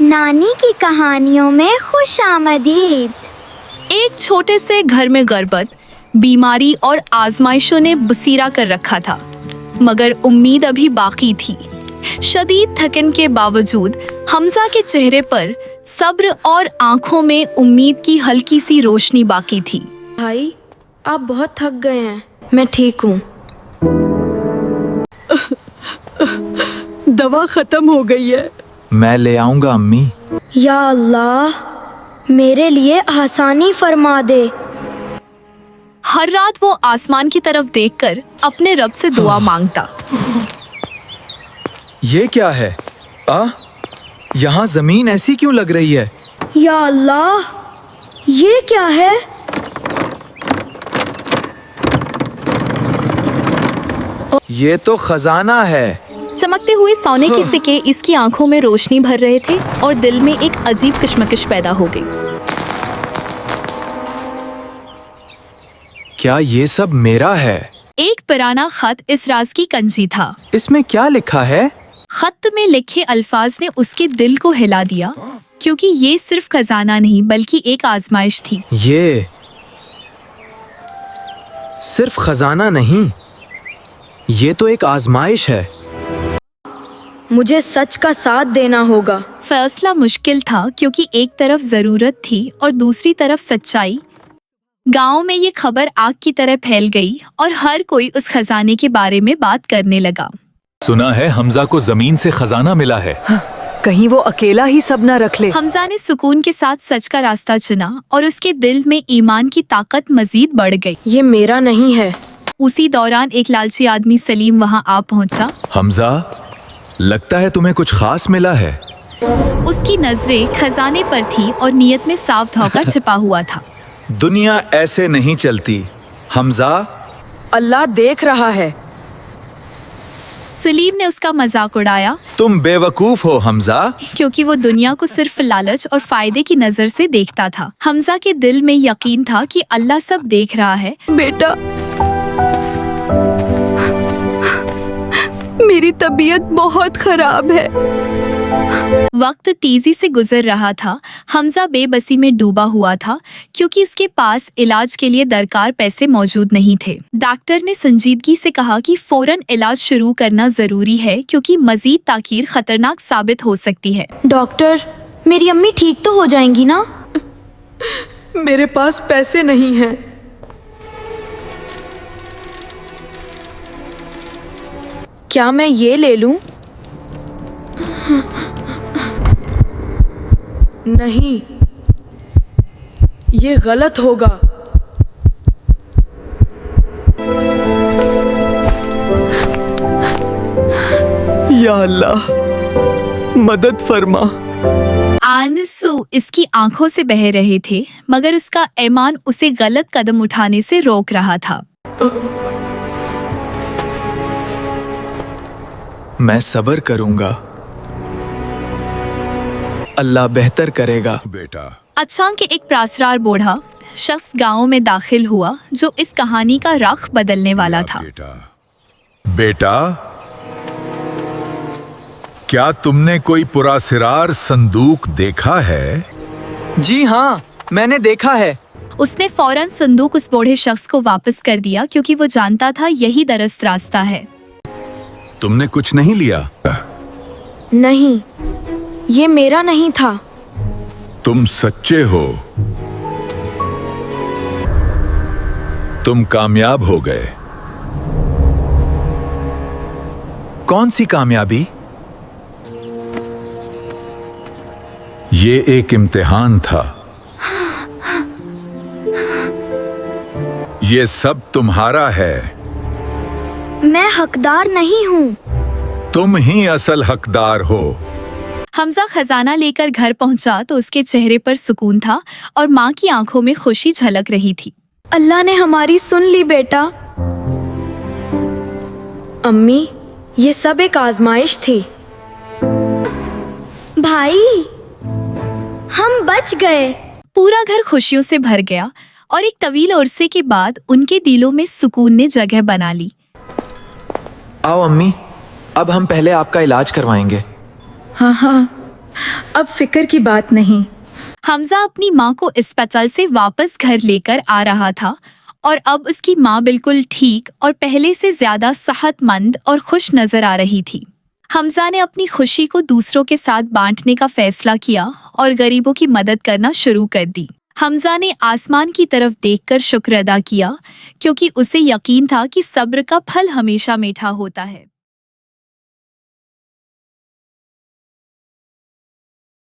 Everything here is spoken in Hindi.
नानी की कहानियों में खुशामदीद। एक छोटे से घर में गुर्बत, बीमारी और आजमाइशों ने बसीरा कर रखा था, मगर उम्मीद अभी बाकी थी। शदीद थकन के बावजूद हमजा के चेहरे पर सब्र और आंखों में उम्मीद की हल्की सी रोशनी बाकी थी। भाई, आप बहुत थक गए हैं। मैं ठीक हूँ। दवा खत्म हो गई है। मैं ले आऊंगा अम्मी। या अल्लाह, मेरे लिए आसानी फरमा दे। हर रात वो आसमान की तरफ देखकर अपने रब से दुआ मांगता। ये क्या है? यहाँ जमीन ऐसी क्यों लग रही है? या अल्लाह, ये क्या है? ये तो खजाना है। चमकते हुए सोने के सिक्के इसकी आंखों में रोशनी भर रहे थे और दिल में एक अजीब कश्मकश पैदा हो गई। क्या ये सब मेरा है? एक पुराना खत इस राज की कंजी था। इसमें क्या लिखा है? खत में लिखे अल्फाज ने उसके दिल को हिला दिया, क्योंकि ये सिर्फ खजाना नहीं बल्कि एक आजमाइश थी। ये सिर्फ खजाना नहीं, ये तो एक आजमाइश है। मुझे सच का साथ देना होगा। फैसला मुश्किल था, क्योंकि एक तरफ जरूरत थी और दूसरी तरफ सच्चाई। गांव में ये खबर आग की तरह फैल गई और हर कोई उस खजाने के बारे में बात करने लगा। सुना है हमजा को जमीन से खजाना मिला है। कहीं वो अकेला ही सब न रख ले। हमजा ने सुकून के साथ सच का रास्ता चुना और उसके दिल में ईमान की ताकत मजीद बढ़ गई। ये मेरा नहीं है। उसी दौरान एक लालची आदमी सलीम वहां आ पहुंचा। हमजा, लगता है तुम्हें कुछ खास मिला है। उसकी नजरें खजाने पर थी और नीयत में साफ धोखा छिपा हुआ था। दुनिया ऐसे नहीं चलती हमजा। अल्लाह देख रहा है। सलीम ने उसका मजाक उड़ाया, तुम बेवकूफ हो हमजा। क्योंकि वो दुनिया को सिर्फ लालच और फायदे की नजर से देखता था। हमजा के दिल में यकीन था कि अल्लाह सब देख रहा है। बेटा, मेरी तबीयत बहुत खराब है। वक्त तेजी से गुजर रहा था। हमजा बेबसी में डूबा हुआ था, क्योंकि उसके पास इलाज के लिए दरकार पैसे मौजूद नहीं थे। डॉक्टर ने संजीदगी से कहा कि फौरन इलाज शुरू करना जरूरी है, क्योंकि मजीद ताकीर खतरनाक साबित हो सकती है। डॉक्टर, मेरी अम्मी ठीक तो हो जाएंगी ना? मेरे पास पैसे नहीं हैं। क्या मैं ये ले लूं? नहीं, ये गलत होगा। या अल्लाह, मदद फरमा। आंसू इसकी आंखों से बह रहे थे, मगर उसका ईमान उसे गलत कदम उठाने से रोक रहा था। मैं सब्र करूंगा, अल्लाह बेहतर करेगा। बेटा, अचानक एक प्रासरार बूढ़ा शख्स गांव में दाखिल हुआ, जो इस कहानी का रख बदलने वाला था। बेटा, क्या तुमने कोई पुरासिरार संदूक देखा है? जी हाँ, मैंने देखा है। उसने फौरन संदूक उस बूढ़े शख्स को वापस कर दिया, क्योंकि वो जानता था यही दरस्त रास्ता है। तुमने कुछ नहीं लिया? नहीं, ये मेरा नहीं था। तुम सच्चे हो। तुम कामयाब हो गए। कौन सी कामयाबी? ये एक इम्तिहान था। ये सब तुम्हारा है। मैं हकदार नहीं हूँ। तुम ही असल हकदार हो। हमजा खजाना लेकर घर पहुंचा तो उसके चेहरे पर सुकून था और माँ की आंखों में खुशी झलक रही थी। अल्लाह ने हमारी सुन ली बेटा। अम्मी, ये सब एक आजमाइश थी। भाई, हम बच गए। पूरा घर खुशियों से भर गया और एक तवील अरसे के बाद उनके दिलों में सुकून ने जगह बना ली। आओ अम्मी, अब हम पहले आपका इलाज करवाएंगे। हाँ हाँ, अब फिक्र की बात नहीं। हमजा अपनी माँ को अस्पताल से वापस घर लेकर आ रहा था और अब उसकी माँ बिल्कुल ठीक और पहले से ज्यादा सेहतमंद और खुश नजर आ रही थी। हमजा ने अपनी खुशी को दूसरों के साथ बांटने का फैसला किया और गरीबों की मदद करना शुरू कर दी। हमजा ने आसमान की तरफ देखकर शुक्र अदा किया क्योंकि उसे यकीन था कि सब्र का फल हमेशा मीठा होता है।